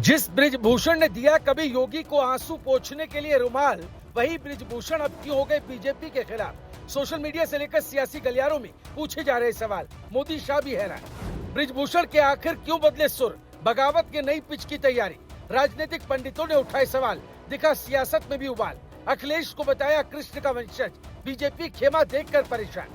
जिस ब्रिजभूषण ने दिया कभी योगी को आंसू पोंछने के लिए रुमाल, वही ब्रिजभूषण अब क्यों हो गए बीजेपी के खिलाफ। सोशल मीडिया से लेकर सियासी गलियारों में पूछे जा रहे सवाल, मोदी शाह भी हैरान। ब्रिजभूषण के आखिर क्यों बदले सुर, बगावत के नई पिच की तैयारी। राजनीतिक पंडितों ने उठाए सवाल, दिखा सियासत में भी उबाल। अखिलेश को बताया कृष्ण का वंशज, बीजेपी खेमा देखकर परेशान।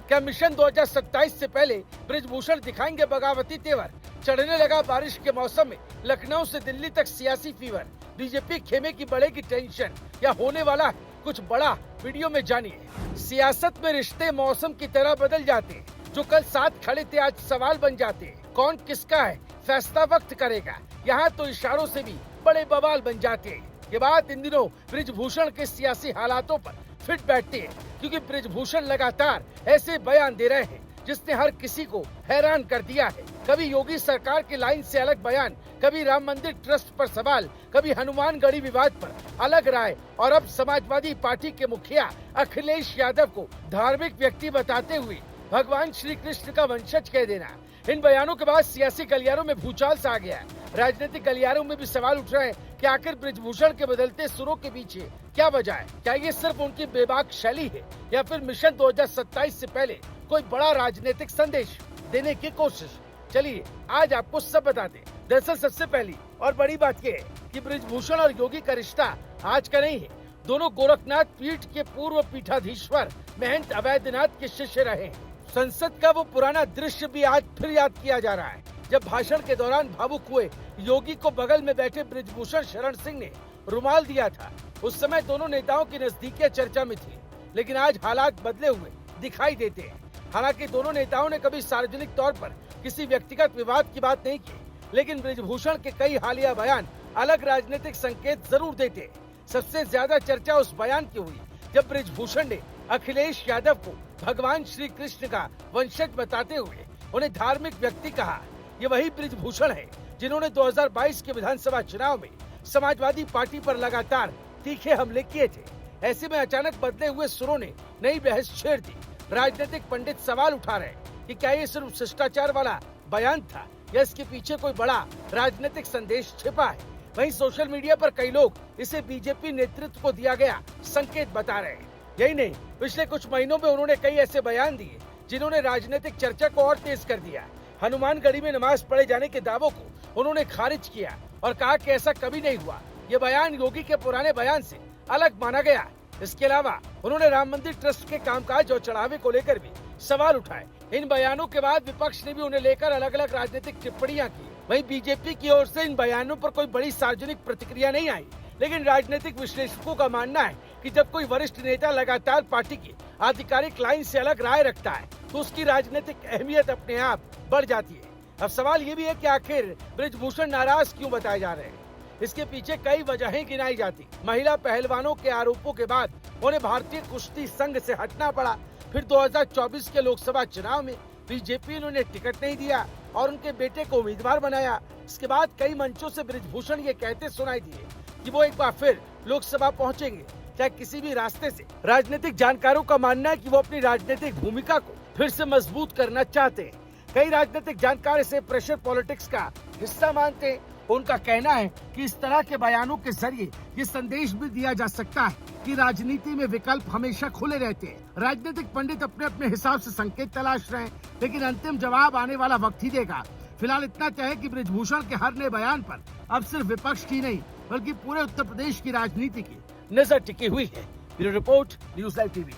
क्या मिशन 2027 से पहले ब्रिजभूषण दिखाएंगे बगावती तेवर। चढ़ने लगा बारिश के मौसम में लखनऊ से दिल्ली तक सियासी फीवर। बीजेपी खेमे की बढ़ेगी टेंशन, या होने वाला है कुछ बड़ा, वीडियो में जानिए। सियासत में रिश्ते मौसम की तरह बदल जाते हैं, जो कल साथ खड़े थे आज सवाल बन जाते हैं। कौन किसका है फैसला वक्त करेगा, यहाँ तो इशारों से भी बड़े बवाल बन जाते हैं। ये बात इन दिनों ब्रिजभूषण के सियासी हालातों पर फिट बैठती है, क्योंकि ब्रिजभूषण लगातार ऐसे बयान दे रहे हैं जिसने हर किसी को हैरान कर दिया है। कभी योगी सरकार की लाइन से अलग बयान, कभी राम मंदिर ट्रस्ट पर सवाल, कभी हनुमानगढ़ी विवाद पर अलग राय, और अब समाजवादी पार्टी के मुखिया अखिलेश यादव को धार्मिक व्यक्ति बताते हुए भगवान श्री कृष्ण का वंशज कह देना। इन बयानों के बाद सियासी गलियारों में भूचाल सा आ गया है। राजनीतिक गलियारों में भी सवाल उठ रहे हैं कि आखिर ब्रिजभूषण के बदलते सुरों के पीछे क्या वजह है। क्या ये सिर्फ उनकी बेबाक शैली है, या फिर मिशन 2027 से पहले कोई बड़ा राजनीतिक संदेश देने की कोशिश। चलिए आज आपको सब बता दें। दरअसल सबसे पहली और बड़ी बात यह है कि ब्रिजभूषण और योगी का रिश्ता आज का नहीं है। दोनों गोरखनाथ पीठ के पूर्व पीठाधीश्वर महंत अवैधनाथ के शिष्य रहे हैं। संसद का वो पुराना दृश्य भी आज फिर याद किया जा रहा है, जब भाषण के दौरान भावुक हुए योगी को बगल में बैठे ब्रिजभूषण शरण सिंह ने रुमाल दिया था। उस समय दोनों नेताओं की नजदीकियां चर्चा में थी, लेकिन आज हालात बदले हुए दिखाई देते हैं। हालांकि दोनों नेताओं ने कभी सार्वजनिक तौर पर किसी व्यक्तिगत विवाद की बात नहीं की, लेकिन ब्रिजभूषण के कई हालिया बयान अलग राजनीतिक संकेत जरूर देते। सबसे ज्यादा चर्चा उस बयान की हुई जब ब्रिजभूषण ने अखिलेश यादव को भगवान श्री कृष्ण का वंशज बताते हुए उन्हें धार्मिक व्यक्ति कहा। ये वही ब्रिजभूषण है जिन्होंने 2022 के विधानसभा चुनाव में समाजवादी पार्टी पर लगातार तीखे हमले किए थे। ऐसे में अचानक बदले हुए सुरों ने नई बहस छेड़ दी। राजनीतिक पंडित सवाल उठा रहे कि क्या ये सिर्फ शिष्टाचार वाला बयान था, या इसके पीछे कोई बड़ा राजनीतिक संदेश छिपा है। वहीं सोशल मीडिया पर कई लोग इसे बीजेपी नेतृत्व को दिया गया संकेत बता रहे हैं। यही नहीं, पिछले कुछ महीनों में उन्होंने कई ऐसे बयान दिए जिन्होंने राजनीतिक चर्चा को और तेज कर दिया। हनुमानगढ़ी में नमाज पढ़े जाने के दावों को उन्होंने खारिज किया और कहा कि ऐसा कभी नहीं हुआ। ये बयान योगी के पुराने बयान से अलग माना गया। इसके अलावा उन्होंने राम मंदिर ट्रस्ट के कामकाज और चढ़ावे को लेकर भी सवाल उठाए। इन बयानों के बाद विपक्ष ने भी उन्हें लेकर अलग अलग राजनीतिक टिप्पणियां की। वहीं बीजेपी की ओर से इन बयानों पर कोई बड़ी सार्वजनिक प्रतिक्रिया नहीं आई, लेकिन राजनीतिक विश्लेषकों का मानना है कि जब कोई वरिष्ठ नेता लगातार पार्टी की आधिकारिक लाइन से अलग राय रखता है, तो उसकी राजनीतिक अहमियत अपने आप बढ़ जाती है। अब सवाल ये भी है कि आखिर ब्रिजभूषण नाराज क्यों बताए जा रहे हैं। इसके पीछे कई वजहें गिनाई जाती। महिला पहलवानों के आरोपों के बाद उन्हें भारतीय कुश्ती संघ से हटना पड़ा। फिर 2024 के लोकसभा चुनाव में बीजेपी ने उन्हें टिकट नहीं दिया और उनके बेटे को उम्मीदवार बनाया। इसके बाद कई मंचों से ब्रिजभूषण ये कहते सुनाई दिए कि वो एक बार फिर लोकसभा पहुंचेंगे, चाहे किसी भी रास्ते से। राजनीतिक जानकारों का मानना है कि वो अपनी राजनीतिक भूमिका को फिर से मजबूत करना चाहते हैं। कई राजनीतिक जानकार इसे प्रेशर पॉलिटिक्स का हिस्सा मानते हैं। उनका कहना है कि इस तरह के बयानों के जरिए ये संदेश भी दिया जा सकता है कि राजनीति में विकल्प हमेशा खुले रहते हैं। राजनीतिक पंडित अपने अपने हिसाब से संकेत तलाश रहे हैं, लेकिन अंतिम जवाब आने वाला वक्त ही देगा। फिलहाल इतना चाहे कि ब्रिजभूषण के हर नए बयान पर अब सिर्फ विपक्ष की नहीं, बल्कि पूरे उत्तर प्रदेश की राजनीति की नजर टिकी हुई है। Bureau report, news live TV.